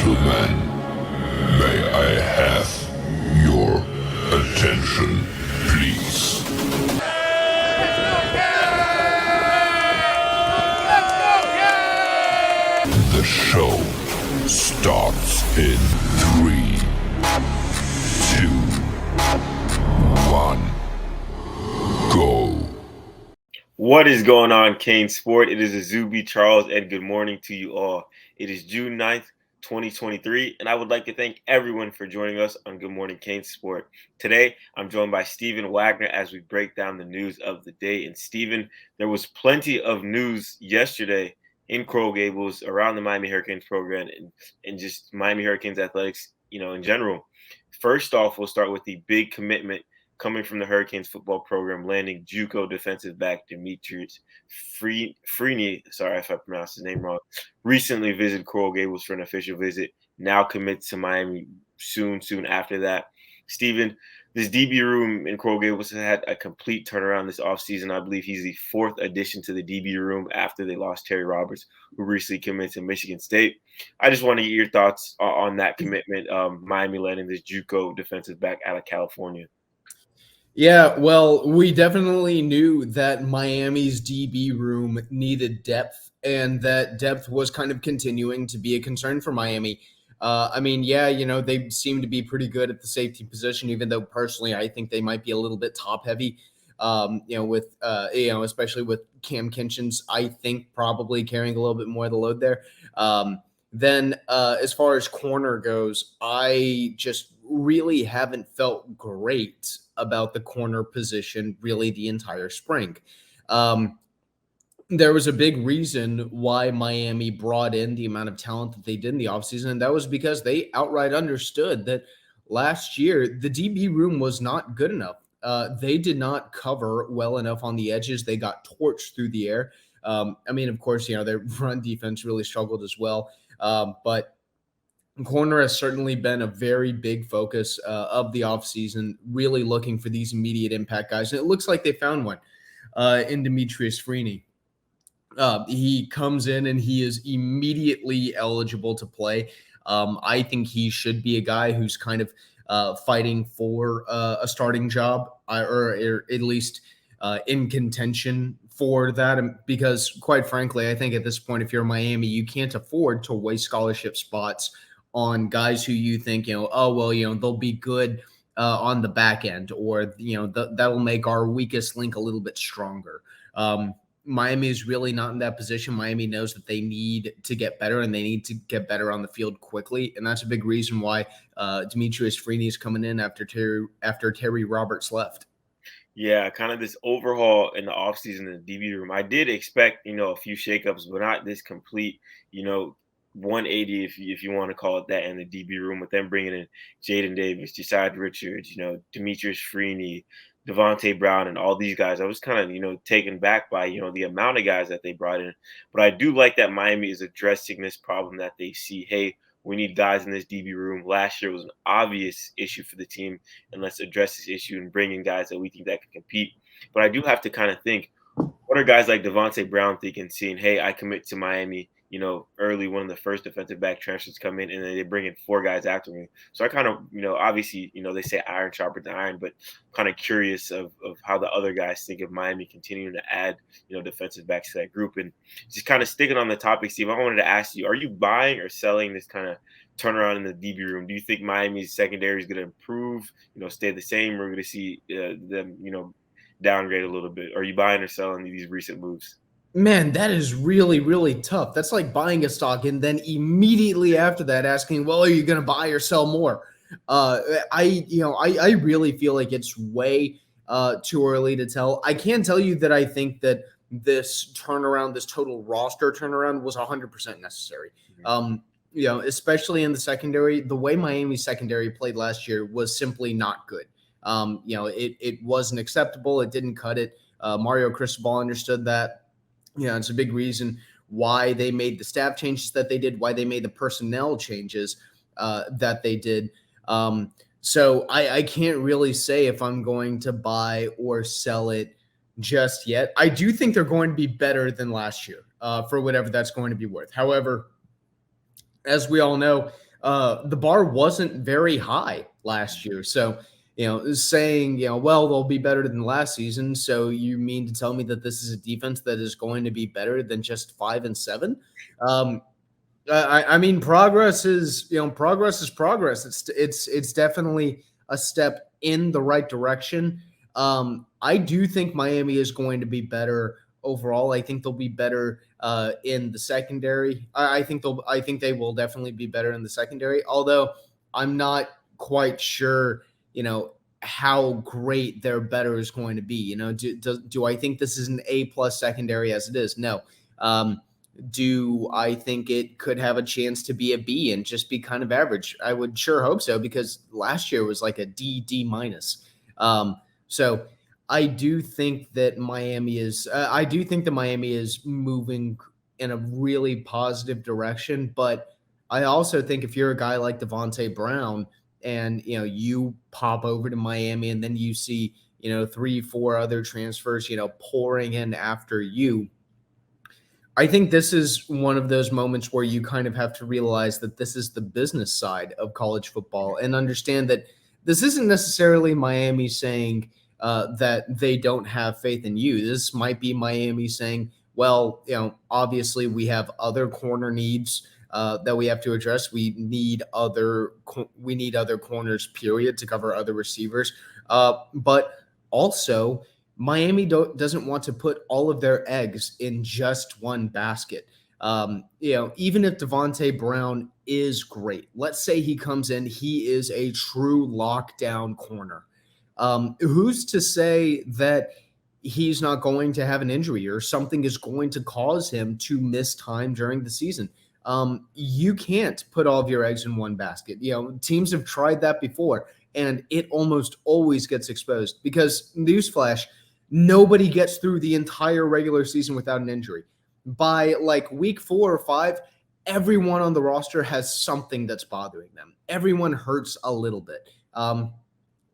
gentlemen, may I have your attention, please? The show starts in 3, 2, 1, go. What is going on, CaneSport? It is Azubi Charles, and good morning to you all. It is June 9th, 2023, and I would like to thank everyone for joining us on Good Morning CaneSport. Today, I'm joined by Stephen Wagner as we break down the news of the day. And Stephen, there was plenty of news yesterday in Coral Gables around the Miami Hurricanes program and just Miami Hurricanes athletics, in general. First off, we'll start with the big commitment coming from the Hurricanes football program, landing JUCO defensive back Demetrius Freeney, sorry if I pronounced his name wrong, recently visited Coral Gables for an official visit, now commits to Miami soon after that. Stephen, this DB room in Coral Gables has had a complete turnaround this offseason. I believe he's the fourth addition to the DB room after they lost Terry Roberts, who recently committed to Michigan State. I just want to get your thoughts on that commitment, Miami landing this JUCO defensive back out of California. Yeah, well, we definitely knew that Miami's DB room needed depth, and that depth was kind of continuing to be a concern for Miami. They seem to be pretty good at the safety position, even though personally I think they might be a little bit top heavy. Especially with Cam Kinchins, I think probably carrying a little bit more of the load there. Then as far as corner goes, I just really haven't felt great about the corner position really the entire spring. There was a big reason why Miami brought in the amount of talent that they did in the offseason, and that was because they outright understood that last year the DB room was not good enough. They did not cover well enough on the edges. They got torched through the air. Of course, their run defense really struggled as well. But corner has certainly been a very big focus of the offseason, really looking for these immediate impact guys. And it looks like they found one in Demetrius Freeney. He comes in and he is immediately eligible to play. I think he should be a guy who's kind of fighting for a starting job or at least in contention for that, because quite frankly, I think at this point, if you're Miami, you can't afford to waste scholarship spots on guys who you think, they'll be good on the back end, or, that'll make our weakest link a little bit stronger. Miami is really not in that position. Miami knows that they need to get better, and they need to get better on the field quickly. And that's a big reason why Demetrius Freeney is coming in after Terry Roberts left. Yeah, kind of this overhaul in the offseason in the DB room. I did expect, a few shakeups, but not this complete, 180, if you want to call it that, in the DB room, with them bringing in Jaden Davis, Josiah Richards, Demetrius Freeney, Devontae Brown, and all these guys. I was kind of, taken back by, the amount of guys that they brought in. But I do like that Miami is addressing this problem that they see. Hey, we need guys in this DB room. Last year was an obvious issue for the team, and let's address this issue and bring in guys that we think that can compete. But I do have to kind of think, what are guys like Devontae Brown thinking, seeing, hey, I commit to Miami, early, one of the first defensive back transfers come in, and then they bring in 4 guys after me. So I kind of, obviously, they say iron sharpens iron, but kind of curious of how the other guys think of Miami continuing to add, defensive backs to that group. And just kind of sticking on the topic, Steve, I wanted to ask you, are you buying or selling this kind of turnaround in the DB room? Do you think Miami's secondary is going to improve, stay the same? We're going to see them, downgrade a little bit. Are you buying or selling these recent moves? Man, that is really, really tough. That's like buying a stock and then immediately after that asking, well, are you going to buy or sell more? I really feel like it's way too early to tell. I can tell you that I think that this turnaround, this total roster turnaround, was 100% necessary. Especially in the secondary. The way Miami's secondary played last year was simply not good. It wasn't acceptable. It didn't cut it. Mario Cristobal understood that. It's a big reason why they made the staff changes that they did, why they made the personnel changes that they did. So I can't really say if I'm going to buy or sell it just yet. I do think they're going to be better than last year for whatever that's going to be worth. However, as we all know, the bar wasn't very high last year. So, saying, well, they'll be better than last season. So you mean to tell me that this is a defense that is going to be better than just 5-7? I mean, progress is progress. It's definitely a step in the right direction. I do think Miami is going to be better overall. I think they'll be better in the secondary. I think they will definitely be better in the secondary. Although I'm not quite sure, how great their better is going to be. Do I think this is an A+ secondary as it is? No. Do I think it could have a chance to be a B and just be kind of average? I would sure hope so, because last year was like a D minus. So I do think that Miami is. I do think that Miami is moving in a really positive direction. But I also think if you're a guy like Devontae Brown and you pop over to Miami and then you see 3-4 other transfers pouring in after you. I think this is one of those moments where you kind of have to realize that this is the business side of college football and understand that this isn't necessarily Miami saying that they don't have faith in you. This might be Miami saying, well, obviously we have other corner needs that we have to address. We need other corners, period, to cover other receivers. But also, Miami doesn't want to put all of their eggs in just one basket. Even if Devontae Brown is great, let's say he comes in, he is a true lockdown corner. Who's to say that he's not going to have an injury or something is going to cause him to miss time during the season? You can't put all of your eggs in one basket. Teams have tried that before, and it almost always gets exposed because, newsflash, nobody gets through the entire regular season without an injury. By like week 4 or 5, everyone on the roster has something that's bothering them. Everyone hurts a little bit.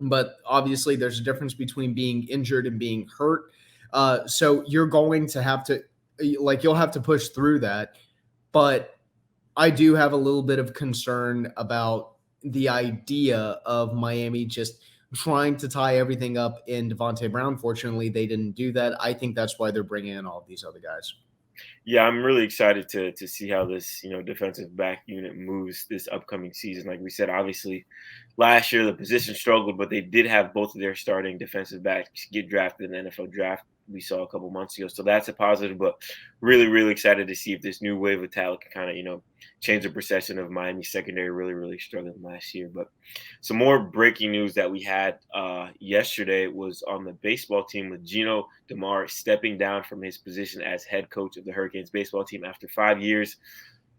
But obviously there's a difference between being injured and being hurt. So you're going to have to, you'll have to push through that. But I do have a little bit of concern about the idea of Miami just trying to tie everything up in Devontae Brown. Fortunately, they didn't do that. I think that's why they're bringing in all of these other guys. Yeah, I'm really excited to see how this defensive back unit moves this upcoming season. Like we said, obviously, last year the position struggled, but they did have both of their starting defensive backs get drafted in the NFL draft. We saw a couple months ago, so that's a positive. But really, really excited to see if this new wave of talent can kind of change the perception of Miami secondary. Really, really struggling last year. But some more breaking news that we had yesterday was on the baseball team with Gino DeMar stepping down from his position as head coach of the Hurricanes baseball team after 5 years,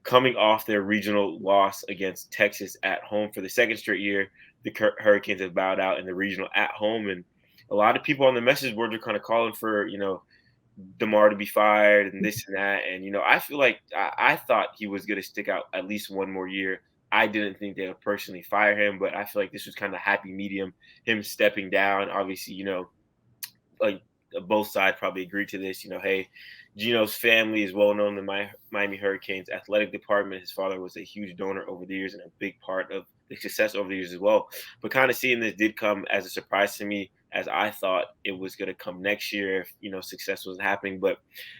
coming off their regional loss against Texas at home for the second straight year. The Hurricanes have bowed out in the regional at home, and a lot of people on the message boards are kind of calling for DeMar to be fired and this and that. And I feel like I thought he was going to stick out at least one more year. I didn't think they would personally fire him, but I feel like this was kind of happy medium, him stepping down. Obviously, like both sides probably agreed to this. Hey, Gino's family is well known in the Miami Hurricanes athletic department. His father was a huge donor over the years and a big part of the success over the years as well. But kind of seeing this did come as a surprise to me, as I thought it was going to come next year if, success wasn't happening. But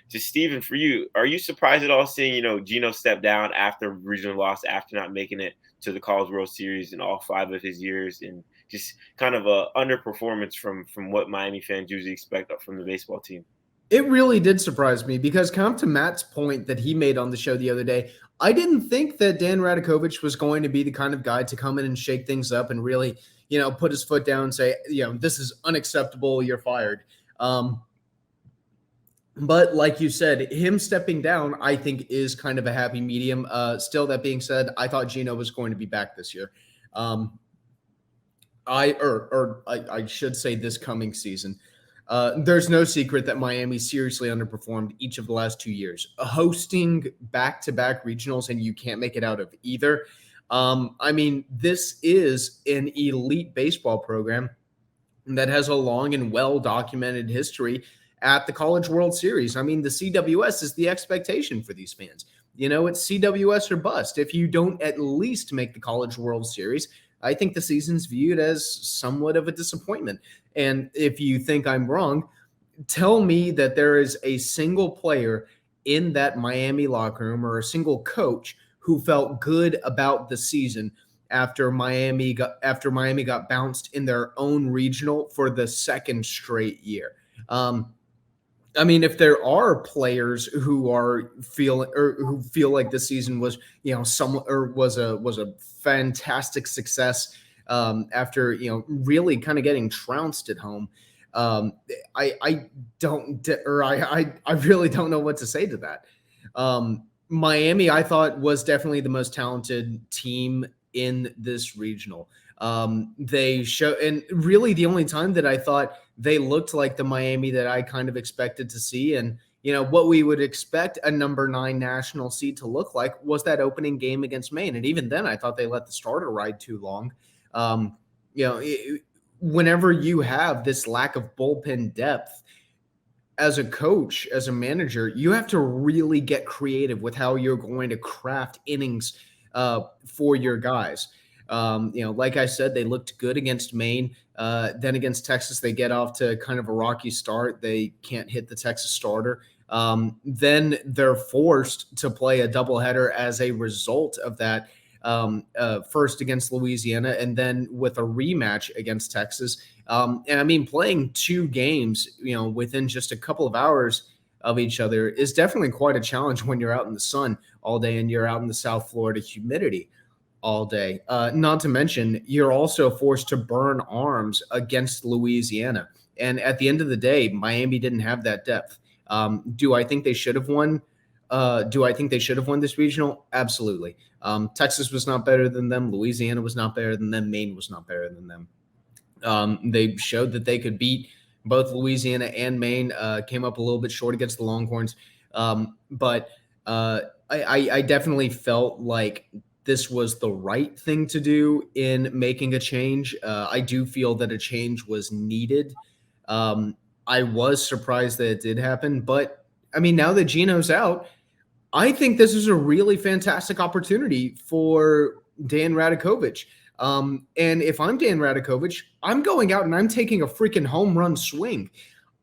just Steven, for you, are you surprised at all seeing, Gino step down after regional loss, after not making it to the College World Series in all 5 of his years, and just kind of a underperformance from what Miami fans usually expect from the baseball team? It really did surprise me because, kind of to Matt's point that he made on the show the other day, I didn't think that Dan Radakovich was going to be the kind of guy to come in and shake things up and really, put his foot down and say, this is unacceptable, you're fired. But like you said, him stepping down, I think, is kind of a happy medium. Still, that being said, I thought Gino was going to be back this year. I should say this coming season. There's no secret that Miami seriously underperformed each of the last 2 years, hosting back-to-back regionals, and you can't make it out of either. This is an elite baseball program that has a long and well-documented history at the College World Series. The CWS is the expectation for these fans. It's CWS or bust. If you don't at least make the College World Series, I think the season's viewed as somewhat of a disappointment. And if you think I'm wrong, tell me that there is a single player in that Miami locker room or a single coach who felt good about the season after Miami got bounced in their own regional for the second straight year. If there are players who feel like this season was, was a fantastic success after, really kind of getting trounced at home. I really don't know what to say to that. Miami, I thought, was definitely the most talented team in this regional. They show, and really the only time that I thought they looked like the Miami that I kind of expected to see, and what we would expect a number 9 national seed to look like, was that opening game against Maine. And even then, I thought they let the starter ride too long. Whenever you have this lack of bullpen depth, as a coach, as a manager, you have to really get creative with how you're going to craft innings for your guys. Like I said, they looked good against Maine. Then against Texas, they get off to kind of a rocky start. They can't hit the Texas starter. Then they're forced to play a doubleheader as a result of that. First against Louisiana and then with a rematch against Texas. Playing 2 games, within just a couple of hours of each other is definitely quite a challenge when you're out in the sun all day and you're out in the South Florida humidity all day. Not to mention, you're also forced to burn arms against Louisiana. And at the end of the day, Miami didn't have that depth. Do I think they should have won? Do I think they should have won this regional? Absolutely. Texas was not better than them. Louisiana was not better than them. Maine was not better than them. They showed that they could beat both Louisiana and Maine. Came up a little bit short against the Longhorns. But I definitely felt like this was the right thing to do in making a change. I do feel that a change was needed. I was surprised that it did happen. But, now that Gino's out, I think this is a really fantastic opportunity for Dan Radakovich. And if I'm Dan Radakovich, I'm going out and I'm taking a freaking home run swing.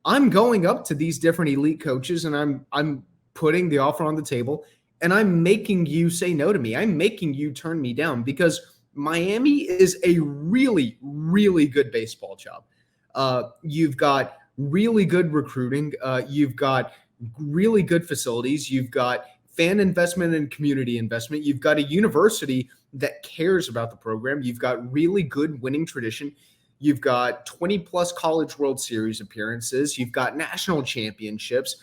I'm going up to these different elite coaches and I'm putting the offer on the table and I'm making you say no to me. I'm making you turn me down because Miami is a really, really good baseball job. You've got really good recruiting. You've got really good facilities. You've got fan investment and community investment. You've got a university that cares about the program. You've got really good winning tradition. You've got 20 plus College World Series appearances. You've got national championships.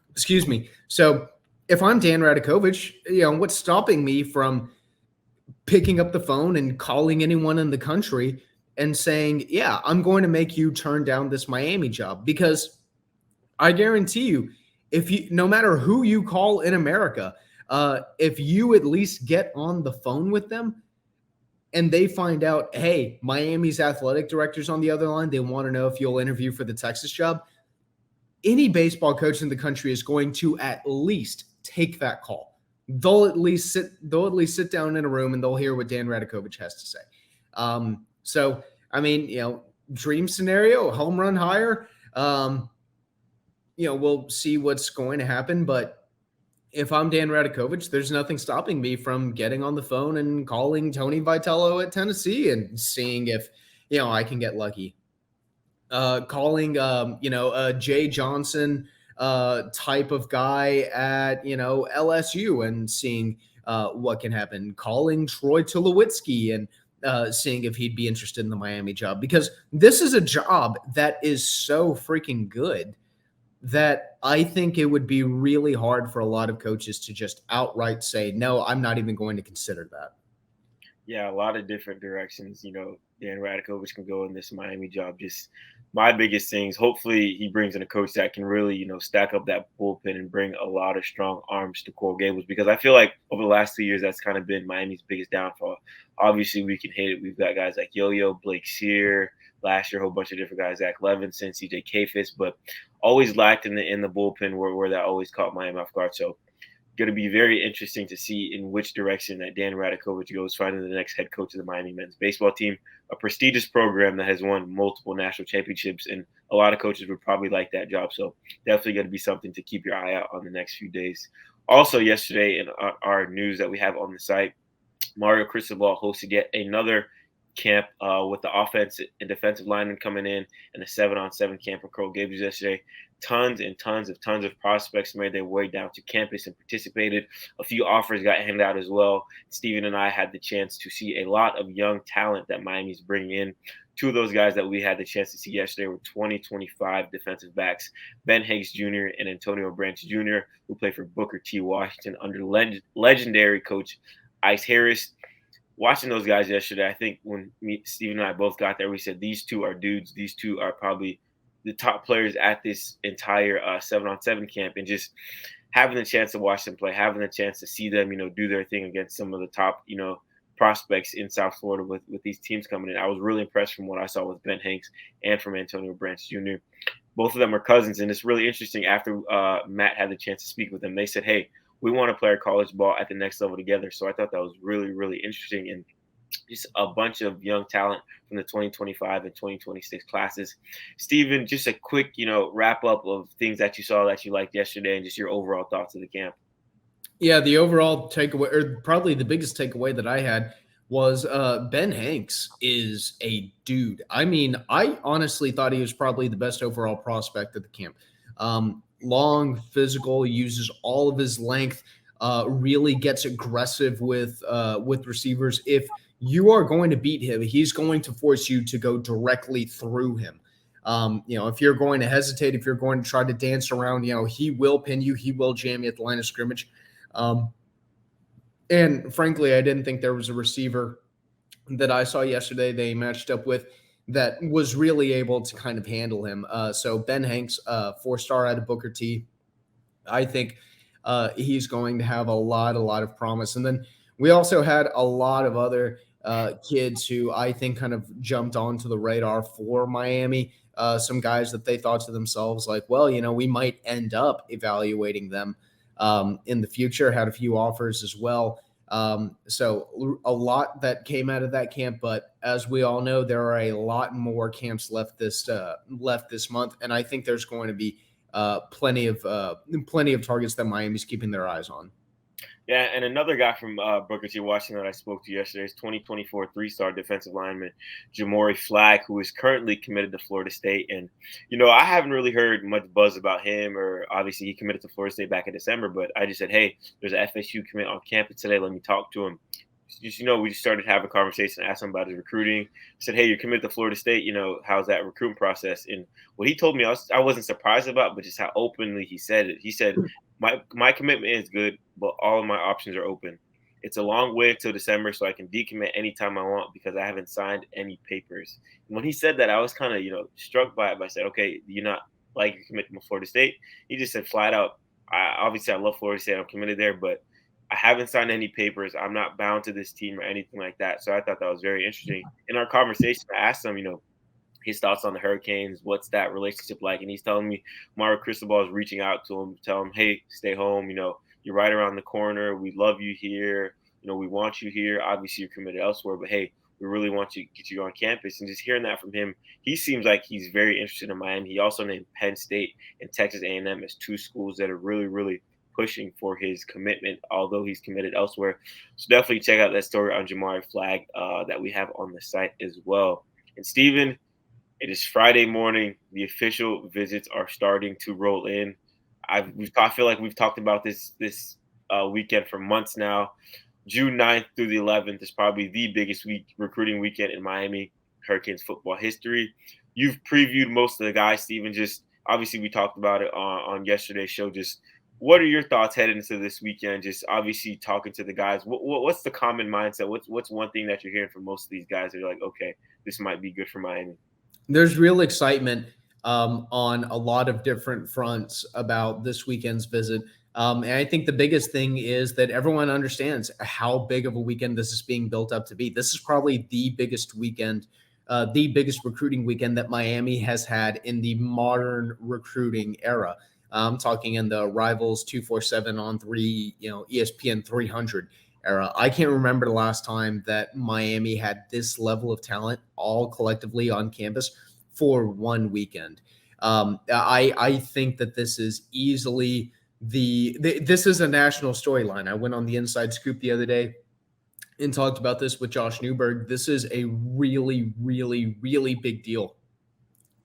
Excuse me. So if I'm Dan Radakovich, what's stopping me from picking up the phone and calling anyone in the country and saying, yeah, I'm going to make you turn down this Miami job? Because I guarantee you, no matter who you call in America, if you at least get on the phone with them and they find out, hey, Miami's athletic director's on the other line, they want to know if you'll interview for the Texas job, any baseball coach in the country is going to at least take that call. They'll at least sit down in a room and they'll hear what Dan Radakovich has to say. Dream scenario, home run hire. We'll see what's going to happen. But if I'm Dan Radakovich, there's nothing stopping me from getting on the phone and calling Tony Vitello at Tennessee and seeing if, I can get lucky. Calling, a Jay Johnson type of guy at, LSU and seeing what can happen. Calling Troy Tulowitzki and seeing if he'd be interested in the Miami job. Because this is a job that is so freaking good that I think it would be really hard for a lot of coaches to just outright say, no, I'm not even going to consider that. Yeah, a lot of different directions, Dan Radakovich can go in this Miami job. Just my biggest things, hopefully he brings in a coach that can really, stack up that bullpen and bring a lot of strong arms to Coral Gables, because I feel like over the last 2 years, that's kind of been Miami's biggest downfall. Obviously, we can hate it. We've got guys like Yo-Yo, Blake Sear, last year, a whole bunch of different guys, Zach Levinson, CJ Kafis, but always lacked in the bullpen where that always caught Miami off guard. So going to be very interesting to see in which direction that Dan Radakovich goes, finding the next head coach of the Miami men's baseball team, a prestigious program that has won multiple national championships, and a lot of coaches would probably like that job. So definitely going to be something to keep your eye out on the next few days. Also, yesterday in our news that we have on the site, Mario Cristobal hosted yet another camp with the offensive and defensive linemen coming in and a 7-on-7 camp with Carl Gibbs yesterday. Tons of prospects made their way down to campus and participated. A few offers got handed out as well. Steven and I had the chance to see a lot of young talent that Miami's bringing in. Two of those guys that we had the chance to see yesterday were 2025 defensive backs, Ben Hanks Jr. and Antonio Branch Jr., who play for Booker T. Washington under legendary coach Ice Harris. Watching those guys yesterday, I think when Steven and I both got there, we said these two are dudes. These two are probably the top players at this entire 7-on-7 camp, and just having the chance to watch them play, having the chance to see them, do their thing against some of the top, prospects in South Florida with these teams coming in. I was really impressed from what I saw with Ben Hanks and from Antonio Branch Jr. Both of them are cousins, and it's really interesting. After Matt had the chance to speak with them, they said, hey, we want to play our college ball at the next level together. So I thought that was really, really interesting, and just a bunch of young talent from the 2025 and 2026 classes. Steven, just a quick, wrap up of things that you saw that you liked yesterday and just your overall thoughts of the camp. Yeah, the overall takeaway, or probably the biggest takeaway that I had, was Ben Hanks is a dude. I mean, I honestly thought he was probably the best overall prospect at the camp. Long, physical, uses all of his length, really gets aggressive with receivers. If you are going to beat him, he's going to force you to go directly through him. If you're going to hesitate, if you're going to try to dance around, he will pin you, he will jam you at the line of scrimmage. And frankly, I didn't think there was a receiver that I saw yesterday they matched up with that was really able to kind of handle him. So Ben Hanks, 4-star out of Booker T. I think he's going to have a lot of promise. And then we also had a lot of other kids who I think kind of jumped onto the radar for Miami. Some guys that they thought to themselves like, well, we might end up evaluating them in the future. Had a few offers as well. So a lot that came out of that camp, but as we all know, there are a lot more camps left this month, and I think there's going to be plenty of targets that Miami's keeping their eyes on. Yeah, and another guy from Booker T. Washington that I spoke to yesterday is 2024 3-star defensive lineman Jamori Flagg, who is currently committed to Florida State. And, I haven't really heard much buzz about him, or obviously he committed to Florida State back in December, but I just said, hey, there's an FSU commit on campus today. Let me talk to him. Just, we just started having a conversation, asked him about his recruiting. I said, hey, you're committed to Florida State. How's that recruiting process? And what he told me, I wasn't surprised about, but just how openly he said it. He said, my commitment is good, but all of my options are open. It's a long way until December, so I can decommit anytime I want because I haven't signed any papers. And when he said that, I was kind of, struck by it. But I said, okay, do you not like your commitment to Florida State? He just said flat out, I love Florida State. I'm committed there, but I haven't signed any papers. I'm not bound to this team or anything like that. So I thought that was very interesting. In our conversation, I asked him, his thoughts on the Hurricanes, what's that relationship like? And he's telling me Mario Cristobal is reaching out to him, tell him, hey, stay home. You're right around the corner. We love you here. We want you here. Obviously, you're committed elsewhere, but hey, we really want you to get you on campus. And just hearing that from him, he seems like he's very interested in Miami. He also named Penn State and Texas A&M as two schools that are really, really pushing for his commitment, although he's committed elsewhere. So definitely check out that story on Jamari Flagg that we have on the site as well. And Steven, it is Friday morning. The official visits are starting to roll in. I feel like we've talked about this weekend for months now. June 9th through the 11th is probably the biggest recruiting weekend in Miami Hurricanes football history. You've previewed most of the guys, Steven. Just obviously we talked about it on yesterday's show. Just what are your thoughts heading into this weekend? Just obviously talking to the guys. What's the common mindset? What's one thing that you're hearing from most of these guys that are like, okay, this might be good for Miami? There's real excitement on a lot of different fronts about this weekend's visit. And I think the biggest thing is that everyone understands how big of a weekend this is being built up to be. This is probably the biggest weekend the biggest recruiting weekend that Miami has had in the modern recruiting era. I'm talking in the Rivals 247 on 3, ESPN 300 era. I can't remember the last time that Miami had this level of talent all collectively on campus for one weekend. I think that this is easily this is a national storyline. I went on the Inside Scoop the other day and talked about this with Josh Newberg. This is a really, really, really big deal.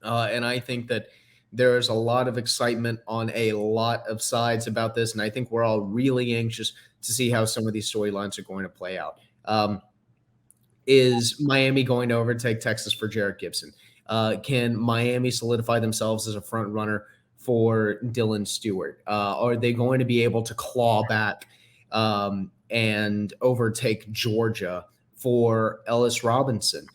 And I think that there is a lot of excitement on a lot of sides about this. And I think we're all really anxious to see how some of these storylines are going to play out. Is Miami going to overtake Texas for Jarrett Gibson? Can Miami solidify themselves as a front runner for Dylan Stewart? Are they going to be able to claw back and overtake Georgia for Ellis Robinson?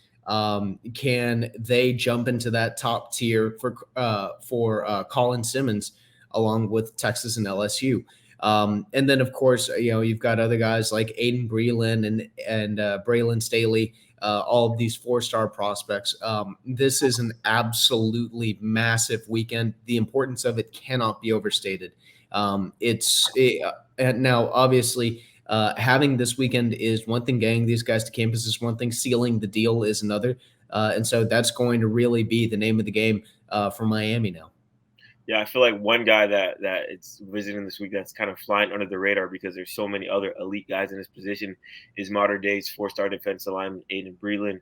Can they jump into that top tier for Colin Simmons along with Texas and LSU? And then, of course, you've got other guys like Aiden Breland and Braylon Staley, all of these four-star prospects. This is an absolutely massive weekend. The importance of it cannot be overstated. And now, obviously, having this weekend is one thing. Getting these guys to campus is one thing. Sealing the deal is another. And so that's going to really be the name of the game for Miami now. Yeah, I feel like one guy that it's visiting this week that's kind of flying under the radar because there's so many other elite guys in this position is modern day's four-star defensive lineman Aiden Breland.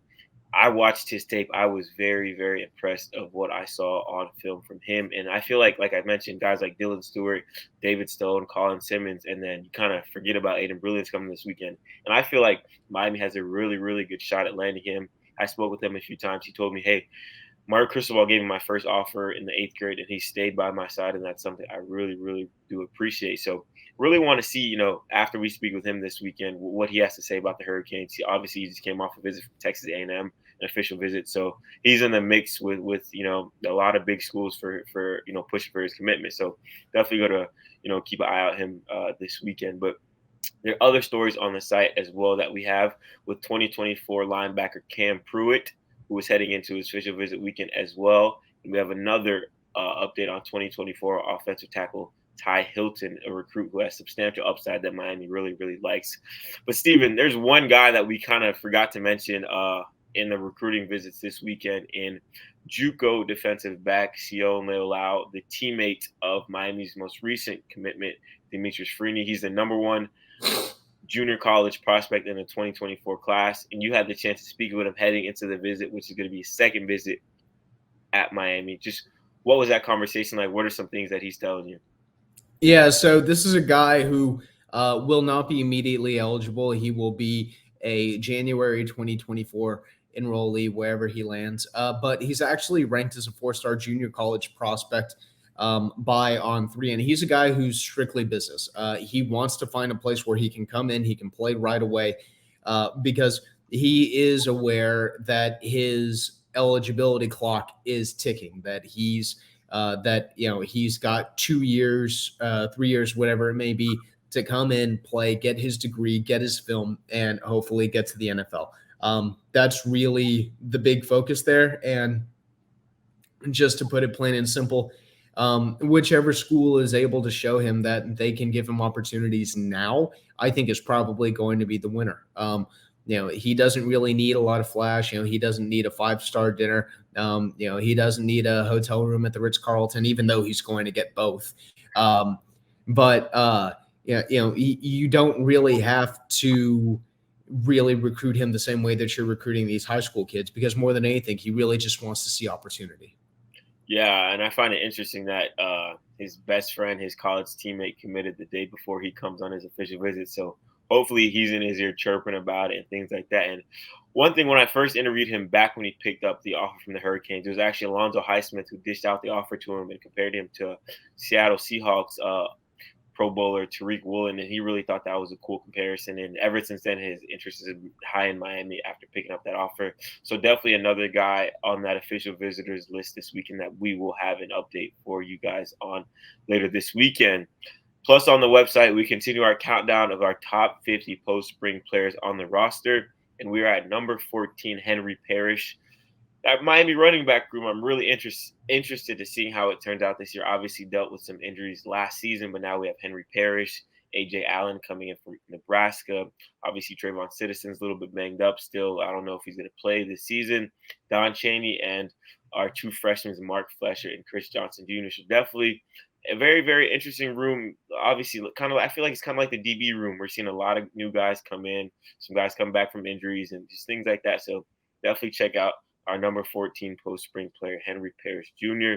I watched his tape. I was very, very impressed of what I saw on film from him. And I feel like I mentioned, guys like Dylan Stewart, David Stone, Colin Simmons, and then you kind of forget about Aiden Breland's coming this weekend. And I feel like Miami has a really, really good shot at landing him. I spoke with him a few times. He told me, hey, Mark Cristobal gave me my first offer in the 8th grade, and he stayed by my side, and that's something I really, really do appreciate. So really want to see, after we speak with him this weekend, what he has to say about the Hurricanes. He just came off a visit from Texas A&M, an official visit. So he's in the mix with a lot of big schools for pushing for his commitment. So definitely go to, keep an eye out him this weekend. But there are other stories on the site as well that we have with 2024 linebacker Cam Pruitt, who is heading into his official visit weekend as well. And we have another update on 2024 offensive tackle Ty Hilton, a recruit who has substantial upside that Miami really, really likes. But, Steven, there's one guy that we kind of forgot to mention in the recruiting visits this weekend in JUCO defensive back Sion Leolau, the teammate of Miami's most recent commitment, Demetrius Freeney. He's the number one junior college prospect in the 2024 class, and you had the chance to speak with him heading into the visit, which is going to be his second visit at Miami. Just what was that conversation like? What are some things that he's telling you? Yeah, so this is a guy who will not be immediately eligible. He will be a January 2024 enrollee wherever he lands, but he's actually ranked as a four-star junior college prospect by On3, and he's a guy who's strictly business. He wants to find a place where he can come in, he can play right away, because he is aware that his eligibility clock is ticking, that he's got 2 years, 3 years, whatever it may be, to come in, play, get his degree, get his film, and hopefully get to the NFL. That's really the big focus there. And just to put it plain and simple, whichever school is able to show him that they can give him opportunities now, I think is probably going to be the winner. He doesn't really need a lot of flash. He doesn't need a 5-star dinner. He doesn't need a hotel room at the Ritz-Carlton, even though he's going to get both. You don't really have to really recruit him the same way that you're recruiting these high school kids, because more than anything, he really just wants to see opportunity. Yeah, and I find it interesting that his best friend, his college teammate, committed the day before he comes on his official visit. So hopefully he's in his ear chirping about it and things like that. And one thing, when I first interviewed him back when he picked up the offer from the Hurricanes, it was actually Alonzo Highsmith who dished out the offer to him and compared him to Seattle Seahawks Pro Bowler Tariq Woolen, and he really thought that was a cool comparison. And ever since then, his interest is high in Miami after picking up that offer. So definitely another guy on that official visitors list this weekend that we will have an update for you guys on later this weekend. Plus, on the website, we continue our countdown of our top 50 post-spring players on the roster, and we are at number 14, Henry Parrish. that Miami running back room, I'm really interested to see how it turns out this year. Obviously, dealt with some injuries last season, but now we have Henry Parrish, AJ Allen coming in from Nebraska. Obviously, Trayvon Citizen's a little bit banged up still. I don't know if he's going to play this season. Don Chaney and our two freshmen, Mark Flesher and Chris Johnson Jr. So definitely a very, very interesting room. Obviously, kind of, I feel like it's kind of like the DB room. We're seeing a lot of new guys come in, some guys come back from injuries, and just things like that. So definitely check out our number 14 post-spring player, Henry Parrish Jr.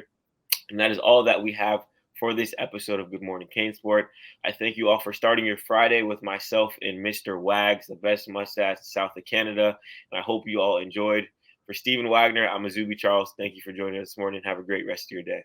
And that is all that we have for this episode of Good Morning CaneSport. I thank you all for starting your Friday with myself and Mr. Wags, the best mustache south of Canada. And I hope you all enjoyed. For Stephen Wagner, I'm Azubi Charles. Thank you for joining us this morning. Have a great rest of your day.